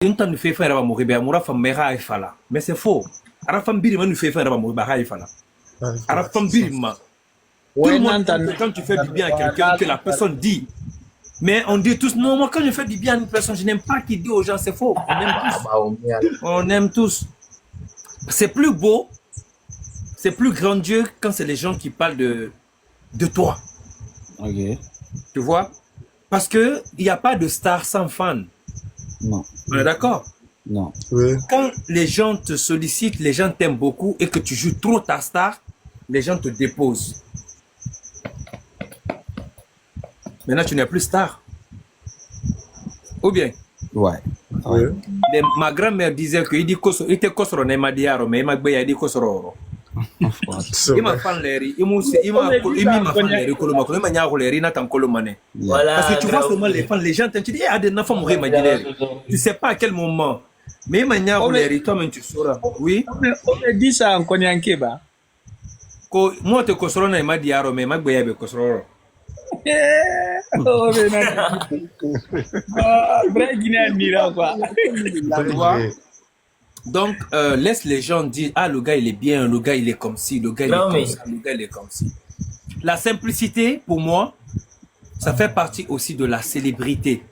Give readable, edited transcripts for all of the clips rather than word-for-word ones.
Une temps nous fait faire mourir, Moura Famera et Fala. Mais c'est faux. Arafam Birima nous fait faire mourir et Fala. Arafam Birima. Tout le monde, quand tu fais du bien à quelqu'un, que la personne dit. Mais on dit tous, non, moi quand je fais du bien à une personne, je n'aime pas qu'il dit aux gens, c'est faux. On aime tous. On aime tous. C'est plus beau, c'est plus grandiose quand c'est les gens qui parlent de toi. Ok. Tu vois? Parce qu'il n'y a pas de star sans fan. Non. On est d'accord? Non. Oui. Quand les gens te sollicitent, les gens t'aiment beaucoup et que tu joues trop ta star, les gens te déposent. Maintenant, tu n'es plus star. Ou bien? Ouais. Oui. Ma grand-mère disait qu'il dit qu'il était kosoro nema diaro, mais il m'a dit kosoro. Il m'a fait l'air, il m'a fait l'air, il m'a fait l'air, parce que tu vois seulement les fans, les gens te disent, ah, des enfants mourir, tu sais pas à quel moment. Mais il m'a fait toi-même tu sauras. Oui. On dit ça en Konyanke, bah. Moi, tu kosoro nema diaro, mais il m'a dit kosoro. Oh, mais vrai Guinéen mira quoi. Donc, laisse les gens dire, ah, le gars, il est bien, le gars, il est comme ci, le gars, il est comme ça, le gars, il est comme ci. La simplicité, pour moi, ça fait partie aussi de la célébrité.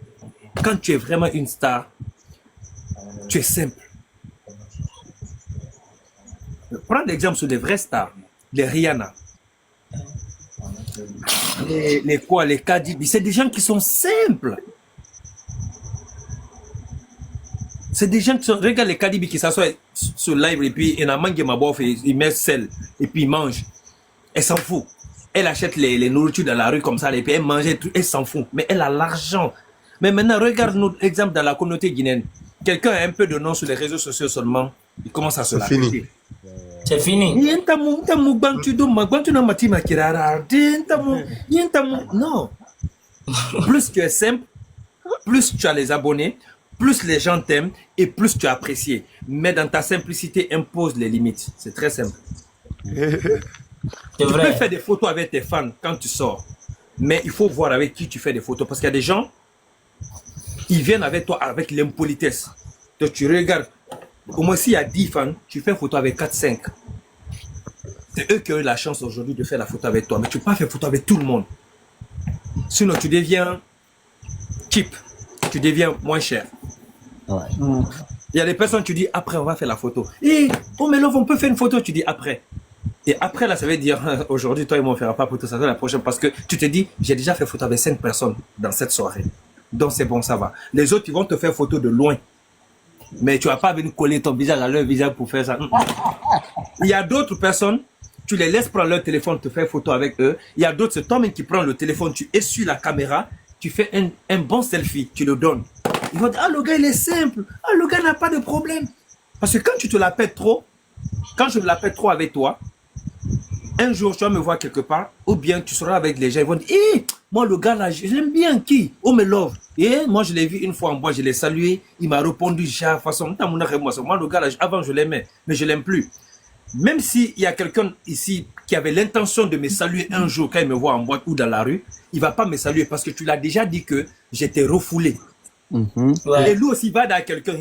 Quand tu es vraiment une star, tu es simple. Prends l'exemple sur des vrais stars, les Rihanna, les Cardi B, c'est des gens qui sont simples. C'est des gens qui sont... Regarde les Cardi B qui s'assoient sur live et puis il a mangé ma bouffe, il met sel et puis il mange. Elle s'en fout. Elle achète les nourritures dans la rue comme ça et puis elle mange et tout, elle s'en fout. Mais elle a l'argent. Mais maintenant, regarde notre exemple dans la communauté guinéenne. Quelqu'un a un peu de nom sur les réseaux sociaux seulement, il commence à se la péter. C'est fini. Non. Plus tu es simple, plus tu as les abonnés, plus les gens t'aiment et plus tu es apprécié. Mais dans ta simplicité, impose les limites. C'est très simple. Tu peux faire des photos avec tes fans quand tu sors. Mais il faut voir avec qui tu fais des photos. Parce qu'il y a des gens, ils viennent avec toi avec l'impolitesse. Donc tu regardes. Au moins s'il y a 10 fans, tu fais une photo avec 4-5. C'est eux qui ont eu la chance aujourd'hui de faire la photo avec toi. Mais tu ne peux pas faire photo avec tout le monde. Sinon tu deviens cheap. Tu deviens moins cher. Ouais. Il y a des personnes, tu dis après on va faire la photo. Et oh mais là on peut faire une photo, tu dis après. Et après là ça veut dire aujourd'hui toi et moi on ne fera pas photo, ça sera la prochaine parce que tu te dis j'ai déjà fait photo avec 5 personnes dans cette soirée. Donc c'est bon, ça va. Les autres ils vont te faire photo de loin. Mais tu vas pas venir coller ton visage à leur visage pour faire ça. Il y a d'autres personnes, tu les laisses prendre leur téléphone, te faire photo avec eux. Il y a d'autres, c'est toi-même qui prends le téléphone, tu essuies la caméra, tu fais un bon selfie, tu le donnes. Ils vont dire, ah le gars il est simple, ah le gars n'a pas de problème. Parce que quand tu te la pètes trop, quand je me la pète trop avec toi, un jour tu vas me voir quelque part, ou bien tu seras avec les gens, ils vont dire, hé, moi le gars là, je l'aime bien, qui? Oh me love. Et moi je l'ai vu une fois en bois, je l'ai salué, il m'a répondu, j'ai façon, moi le gars là, avant je l'aimais, mais je l'aime plus. Même s'il y a quelqu'un ici qui avait l'intention de me saluer un jour quand il me voit en boîte ou dans la rue, il ne va pas me saluer parce que tu l'as déjà dit que j'étais refoulé. Ouais. Et lui aussi va dans quelqu'un,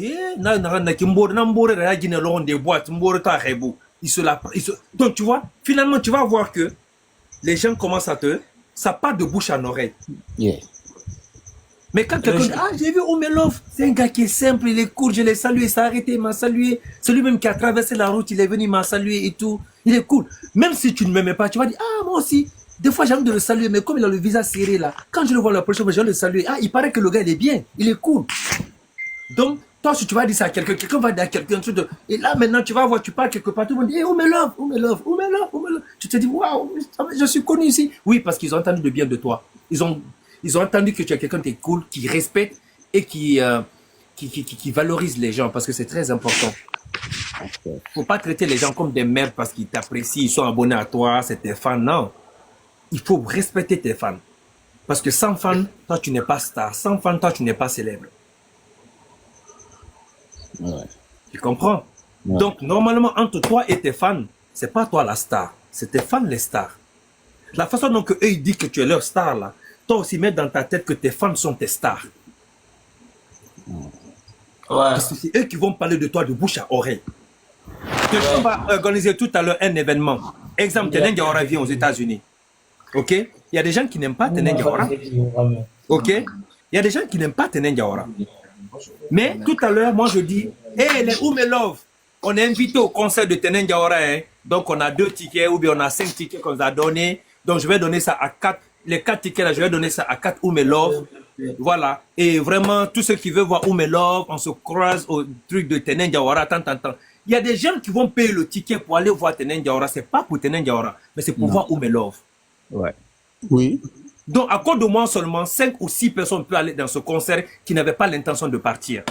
donc tu vois, finalement tu vas voir que les gens commencent à ça part de bouche en oreille. Yeah. Mais quand quelqu'un dit, ah j'ai vu Omelov, c'est un gars qui est simple, il est cool, je l'ai salué, il s'est arrêté, il m'a salué. C'est lui-même qui a traversé la route, il est venu, il m'a salué et tout. Il est cool. Même si tu ne m'aimais pas, tu vas dire, ah moi aussi, des fois j'ai envie de le saluer, mais comme il a le visage serré là, quand je le vois la prochaine fois, je vais le saluer. Ah, il paraît que le gars il est bien, il est cool. Donc, toi si tu vas dire ça à quelqu'un, quelqu'un va dire à quelqu'un, et là maintenant tu vas voir, tu parles quelque part, tout le monde dit, hey, Omelov, Omelov, Omelov, Omelov. Tu te dis, waouh, je suis connu ici. Oui, parce qu'ils ont entendu de bien de toi. Ils ont entendu que tu es quelqu'un qui est cool, qui respecte et qui valorise les gens parce que c'est très important. Il ne faut pas traiter les gens comme des merdes parce qu'ils t'apprécient, ils sont abonnés à toi, c'est tes fans. Non. Il faut respecter tes fans. Parce que sans fans, toi tu n'es pas star. Sans fans, toi tu n'es pas célèbre. Ouais. Tu comprends? Ouais. Donc normalement, entre toi et tes fans, ce n'est pas toi la star. C'est tes fans les stars. La façon dont eux ils disent que tu es leur star là, toi aussi, mets dans ta tête que tes fans sont tes stars. Ouais. Parce que c'est eux qui vont parler de toi de bouche à oreille. Quelqu'un va organiser tout à l'heure un événement. Exemple, Tenen Diawara vient aux États-Unis. OK? Il y a des gens qui n'aiment pas Tenen Diawara. OK? Il y a des gens qui n'aiment pas Tenen Diawara. Mais tout à l'heure, moi je dis, hey, les Oumelov, on est invité au concert de Tenen Diawara. Hein? Donc on a 2 tickets ou bien on a 5 tickets qu'on nous a donnés. Donc je vais donner ça à 4. Les 4 tickets là, je vais donner ça à 4 Oumelov. Voilà. Et vraiment, tous ceux qui veulent voir Oumelov, on se croise au truc de Tenen Diawara, tant. Il y a des gens qui vont payer le ticket pour aller voir Tenen Diawara. Ce n'est pas pour Tenen Diawara, mais c'est pour voir Oumelov. Ouais. Oui. Donc, à cause de moi seulement, 5 ou 6 personnes peuvent aller dans ce concert qui n'avaient pas l'intention de partir.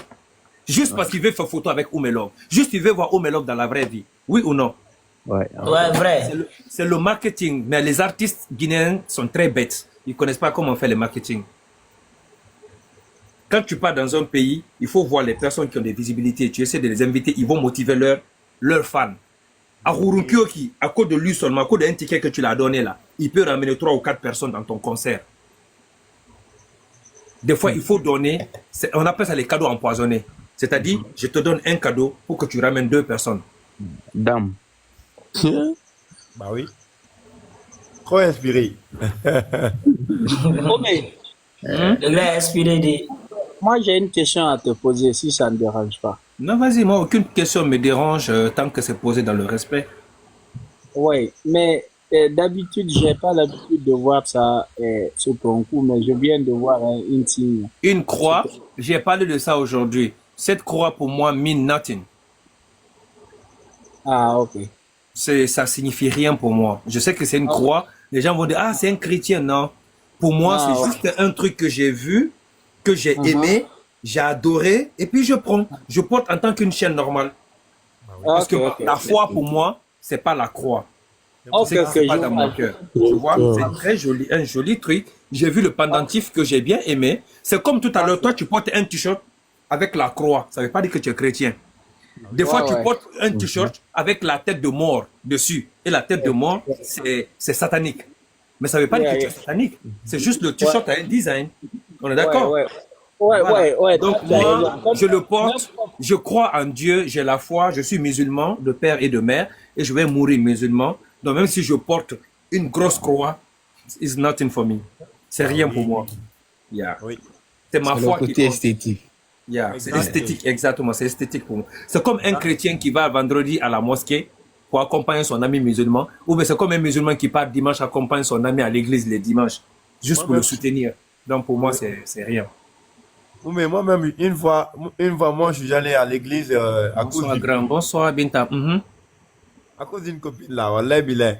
Juste parce qu'ils veulent faire photo avec Oumelov. Juste ils veulent voir Oumelov dans la vraie vie. Oui ou non? Ouais. Ouais, vrai. C'est le marketing. Mais les artistes guinéens sont très bêtes. Ils ne connaissent pas comment on fait le marketing. Quand tu pars dans un pays, il faut voir les personnes qui ont des visibilités. Tu essaies de les inviter, ils vont motiver leurs fans. À Hurunkyoki, à cause de lui seulement, à cause d'un ticket que tu l'as donné là, il peut ramener 3 ou 4 personnes dans ton concert. Des fois, il faut donner, on appelle ça les cadeaux empoisonnés. C'est-à-dire, je te donne un cadeau pour que tu ramènes 2 personnes. Dame. Bah oui. Trop inspiré. Oh, mais, le gars est inspiré de... Moi, j'ai une question à te poser, si ça ne dérange pas. Non, vas-y, moi, aucune question me dérange tant que c'est posé dans le respect. Oui, mais d'habitude, je n'ai pas l'habitude de voir ça sur ton coup, mais je viens de voir une signe. Une croix, j'ai parlé de ça aujourd'hui. Cette croix, pour moi, mean nothing. Ah, ok. Ça signifie rien pour moi. Je sais que c'est une croix. Les gens vont dire, ah, c'est un chrétien. Non. Pour moi, Ah, c'est juste un truc que j'ai vu, que j'ai aimé, j'ai adoré, et puis je prends. Je porte en tant qu'une chaîne normale. Parce que la foi, pour moi, c'est pas la croix. C'est pas dans mon cœur. Tu vois, c'est très joli, un joli truc. J'ai vu le pendentif que j'ai bien aimé. C'est comme tout à l'heure, toi, tu portes un t-shirt avec la croix. Ça veut pas dire que tu es chrétien. Des fois, tu portes un t-shirt avec la tête de mort dessus. Et la tête de mort, c'est satanique. Mais ça veut pas dire que tu es satanique. C'est juste le t-shirt a un design. On est d'accord? Ouais. Donc moi, je le porte, je crois en Dieu, j'ai la foi, je suis musulman de père et de mère, et je vais mourir musulman. Donc même si je porte une grosse croix, it's nothing for me. C'est rien pour moi. Yeah. Oui. C'est ma foi qui côté compte. esthétique. Yeah. C'est esthétique, exactement, c'est esthétique pour moi. C'est comme un chrétien qui va vendredi à la mosquée pour accompagner son ami musulman, ou bien c'est comme un musulman qui part dimanche accompagne son ami à l'église les dimanches, juste pour le soutenir. Donc pour moi, c'est rien. Oui, mais moi-même, une fois, moi, je suis allé à l'église à cause Bonsoir grand, bonsoir Binta. à cause d'une copine là, Wallah Billah.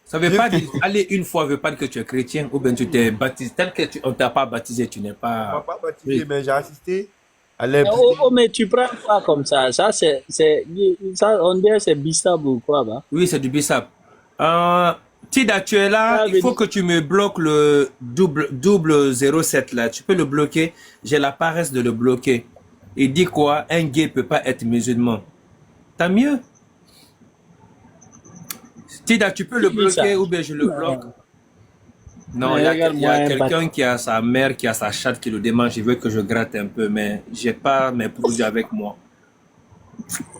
Ça veut pas dire, aller une fois veut pas dire que tu es chrétien ou bien tu t'es baptisé. Tel que on t'a pas baptisé, tu n'es Je ne pas... pas baptisé, Oui. mais j'ai assisté à l'église. Oh, mais tu prends pas comme ça. Ça, on dirait c'est bissab ou quoi, bah? Oui, c'est du bissap. Tida, tu es là, il faut que tu me bloques le double 07 là. Tu peux le bloquer. J'ai la paresse de le bloquer. Il dit quoi? Un gay peut pas être musulman. Tant mieux. Tida, tu peux le bloquer ou bien je le bloque? Non, il y a quelqu'un qui a sa mère, qui a sa chatte qui le démange. Il veut que je gratte un peu, mais j'ai pas mes produits avec moi.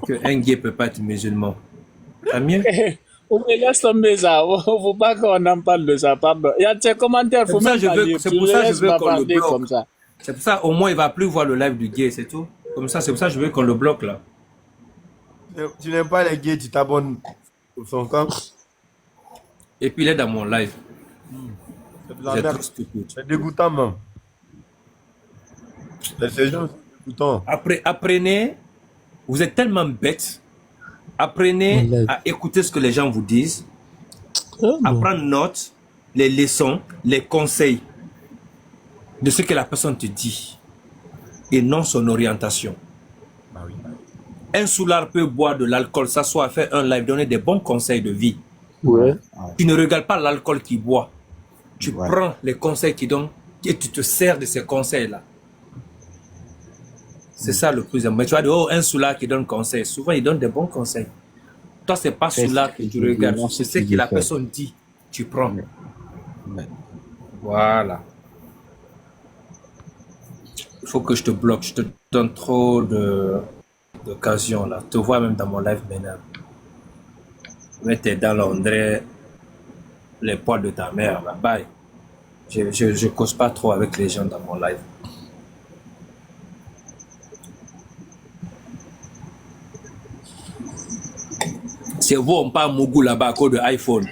Que un gay peut pas être musulman. Tant mieux. Oh, mais laisse tomber ça. Faut pas qu'on en parle de ça, pardon. Il y a tes commentaires, faut même pas lire. C'est pour ça que je veux qu'on le bloque. Comme ça. C'est pour ça, au moins, il va plus voir le live du gay, c'est tout. Comme ça, c'est pour ça que je veux qu'on le bloque là. Tu n'aimes pas les gays, tu t'abonnes au son camp. Et puis il est dans mon live. C'est de la C'est merde. trop stupide. C'est dégoûtant même. Ces gens, c'est dégoûtant. Apprenez, vous êtes tellement bêtes. Apprenez à écouter ce que les gens vous disent, à prendre note, les leçons, les conseils de ce que la personne te dit et non son orientation. Bah oui. Un soulard peut boire de l'alcool, s'asseoir, faire un live, donner des bons conseils de vie. Ouais. Tu ne regardes pas l'alcool qu'il boit. Tu Ouais. prends les conseils qu'il donne et tu te sers de ces conseils-là. C'est ça le plus important. Mais tu vas dire, oh, un soulard qui donne conseil. Souvent, il donne des bons conseils. Toi, c'est pas soulard que tu regardes. C'est ce que la personne dit. Tu prends. Ouais. Voilà. Il faut que je te bloque. Je te donne trop d'occasions là. Te vois même dans mon live maintenant. Mais t'es dans l'André, les poils de ta mère là. Bye. Je cause pas trop avec les gens dans mon live. C'est vous, on parle Mougou là-bas à cause de iPhone.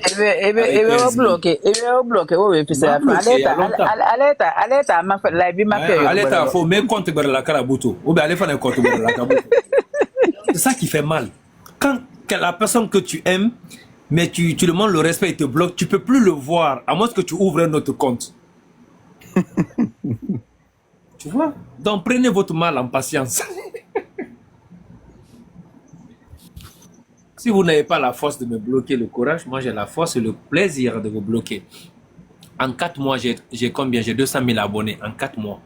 Aleta, faut même compte la Karabuto. Ou bien aller faire un compte la Karabuto. C'est ça qui fait mal. Quand la personne que tu aimes, mais tu lui demandes le respect et te bloque, tu peux plus le voir, à moins que tu ouvres un autre compte. Tu vois? Donc prenez votre mal en patience. Si vous n'avez pas la force de me bloquer, le courage, moi j'ai la force et le plaisir de vous bloquer. En 4 mois, j'ai combien? J'ai 200 000 abonnés en 4 mois.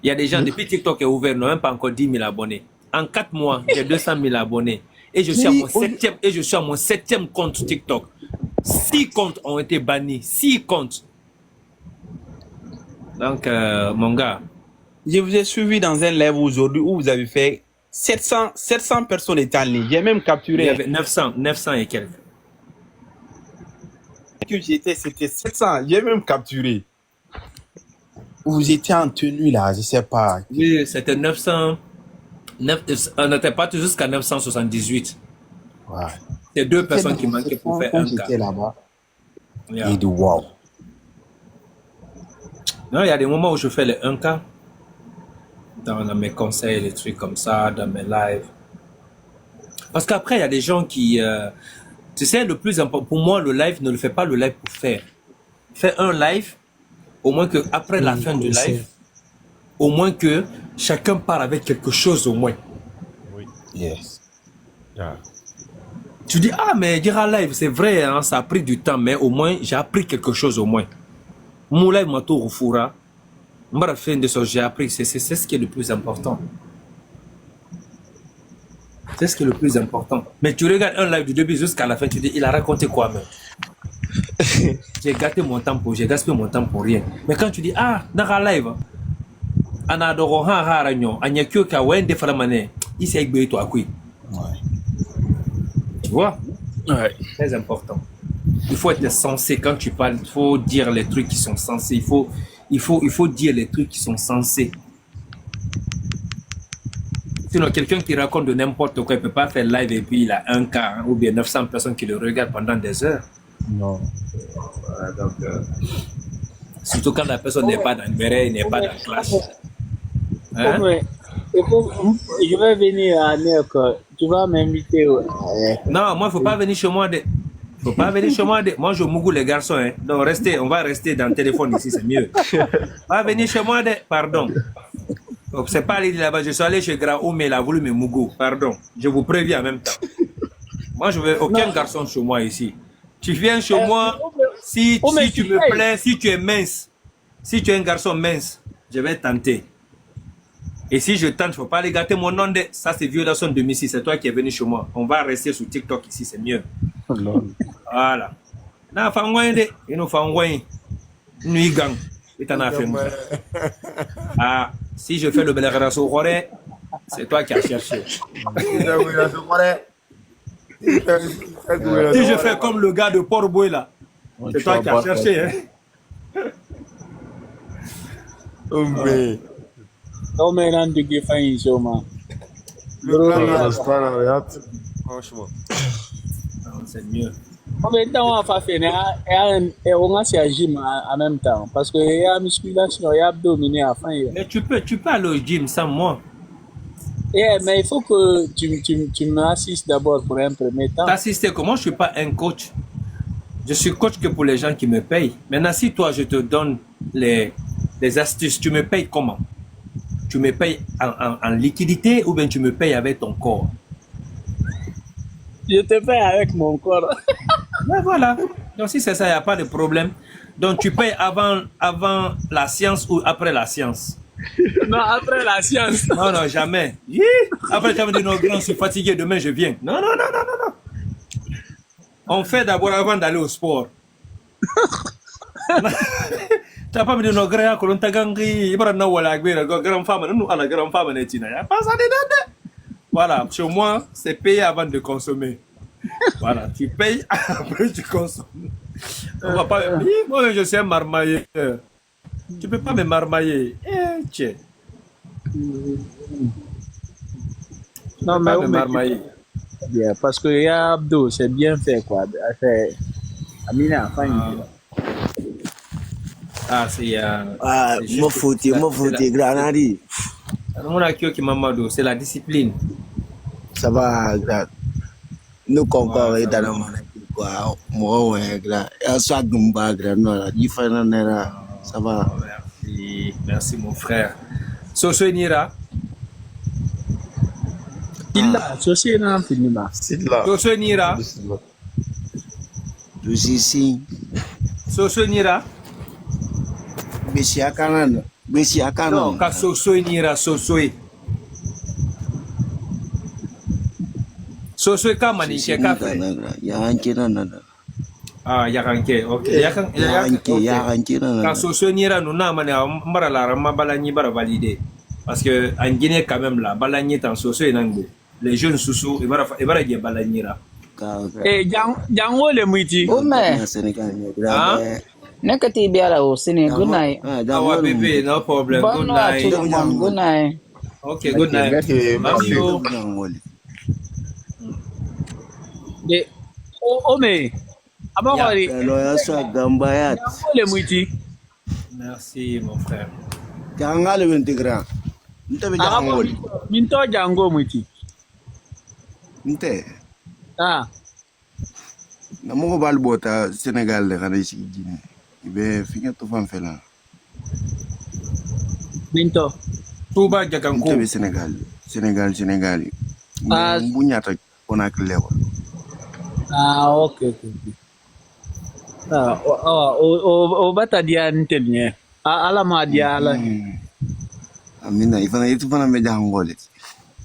Il y a des gens, depuis TikTok est ouvert, n'ont même pas encore 10 000 abonnés. En 4 mois, j'ai 200 000 abonnés. Et je suis à mon septième compte TikTok. 6 comptes ont été bannis. 6 comptes. Donc, mon gars. Je vous ai suivi dans un live aujourd'hui où vous avez fait 700 personnes étaient en ligne. J'ai même capturé. Il y avait 900 et quelques. C'était 700. J'ai même capturé. Vous étiez en tenue là, je sais pas. Oui, c'était 900. On n'était pas jusqu'à 978. Ouais. C'est 2 personnes qui manquaient pour faire un cas. J'étais là-bas. Yeah. Et de wow. Non, il y a des moments où je fais les 1K. Dans mes conseils, des trucs comme ça, dans mes lives. Parce qu'après, il y a des gens qui... tu sais, le plus important, pour moi, le live, ne le fait pas le live pour faire. Fais un live, au moins que après la fin du live, au moins que chacun part avec quelque chose au moins. Oui. Yes. Yeah. Tu dis, ah, mais dire un live, c'est vrai, hein, ça a pris du temps, mais au moins, j'ai appris quelque chose au moins. Mon live m'a tout refourra. J'ai appris, c'est ce qui est le plus important. C'est ce qui est le plus important. Mais tu regardes un live du début jusqu'à la fin, tu dis, il a raconté quoi même? J'ai gâté mon temps j'ai gaspillé mon temps pour rien. Mais quand tu dis, ah, dans un live, on a adoré un ragnon, on y a que kawen de faramane, il s'est égbé toi quoi. Tu vois? Ouais. Très important. Il faut être sensé quand tu parles, il faut dire les trucs qui sont sensés. Il faut dire les trucs qui sont sensés. Sinon, quelqu'un qui raconte de n'importe quoi, il ne peut pas faire live et puis il a 1K hein, ou bien 900 personnes qui le regardent pendant des heures. Non. Voilà, donc, surtout quand la personne n'est pas dans le béret, n'est pas dans la classe. Hein? Je vais venir à New York. Tu vas m'inviter. Non, moi, il ne faut pas venir chez moi. Faut pas venir chez moi. Moi, je mougou les garçons. Hein. Donc, on va rester dans le téléphone ici, c'est mieux. Pas venir chez moi. Pardon. C'est pas aller là-bas. Je suis allé chez Grand Oumé, il a voulu me mougou. Pardon. Je vous préviens en même temps. Moi, je veux aucun garçon chez moi ici. Tu viens chez moi, si tu me plais, si tu es mince, si tu es un garçon mince, je vais tenter. Et si je tente, il ne faut pas aller gâter mon nom. Ça, c'est violation de domicile. C'est toi qui es venu chez moi. On va rester sur TikTok ici, c'est mieux. Voilà. Na fangwende, ino fangwen, nuit gang, et t'en as fait. Ah, si je fais le bel c'est toi qui as cherché. Si je fais comme le gars de Port-Boué là, c'est toi qui as cherché. Hein? Non, mais non, tu es fin, Franchement. C'est mieux. En même temps, on va faire on gym en même temps. Parce qu'il y a musculation, il y a abdominaux à fin. Mais tu peux aller au gym sans moi. Yeah, mais il faut que tu m'assistes d'abord pour un premier temps. T'assister comment? Je ne suis pas un coach. Je suis coach que pour les gens qui me payent. Maintenant, si toi, je te donne les astuces, tu me payes comment? Tu me payes en liquidité ou bien tu me payes avec ton corps? Je te paye avec mon corps. Mais voilà. Donc, si c'est ça, il n'y a pas de problème. Donc, tu payes avant la science ou après la science? Non, après la science. Non, non, jamais. Après, tu vas me dire, non, grand, je suis fatigué, demain, je viens. Non, non, non, non, non, non. On fait d'abord avant d'aller au sport. Tu n'as pas mis de nos grands qu'on t'a gangri. Il va nous voir la grande femme. Nous, à la grande femme, on est tina. Pas ça dedans. Voilà, chez moi, c'est payé avant de consommer. Voilà, tu payes, après tu consommes. On va pas... Moi, je suis un marmailleur. Tu peux pas me marmailler. Tiens. Non, mais me marmailler. bien, parce que y a Abdo, c'est bien fait, quoi. Amina, enfin, Ah, c'est... Mo fouti, granadi. Mon accueil qui Mamadou, c'est la discipline. Ça va, grand. Nous concordons dans le monde. Quoi, moi, ouais, grand. Et soit Gumba, grand. Non, différent, ça va. Merci, merci mon frère. Soso Nira. il a, ceci n'a fini pas. C'est là. Soso Nira. Je suis ici. Soso Nira. Bessi Akanan. Bessi Non, Akanan. ka Soso Nira, Soso. Soso ka manike ka fe. Yaranke nana. Ah, yaranke. OK. Yaranke nana. Ka Soso Nira nous na mane mbara la rama balani bara valider. Parce que en Guinée quand même là, balani tan Soso enango. Les jeunes sous et bara dia balani là. Eh, Jango le Mouiti. Ume, Sénégal. nekati biara o sini. Good night. Ah ouais bébé, no problem. Bonne Good nuit à tout night. le monde. Good night. OK, good night. Merci, Love merci. you. Ome, Abangwari, Loya soit Gambayat. Jango le Mouiti. Merci mon frère. Jangal le intégrant. Nte Jangol. Minto Jango Mouiti. Nte. Ah, Namo bal bota Sénégal le kana ici Guinée. Ibe finya to fan fela. Minto. Touba Jakanko. Nte be Sénégal. Ah. Bunyata Conakry lewa. Ah, ok. Ah, o bata dia ntenye. Ala ma dia ala. Amina ifana itu fana me Jangol.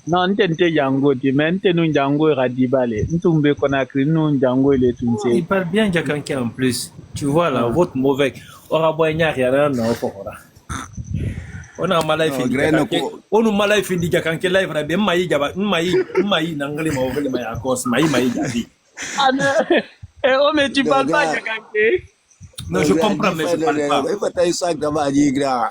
Non, ntente Jango ti, mais ntenu Jango radibale. Ntumbe Conakry, nous Jango le Il tunse. parle bien Jakanke en plus. Tu vois là, votre mauvais. Ora boynya rien non fora. On a malay fini Jakanke. On a malay fini Jakanke live na be mai jaba, mai nangali ma ovele mai akos, mai jadi. Ah non. Eh, oh, mais tu parles pas Jakanke? Non, je comprends mais je parle pas. Il faut tailler ça grave à dire grand.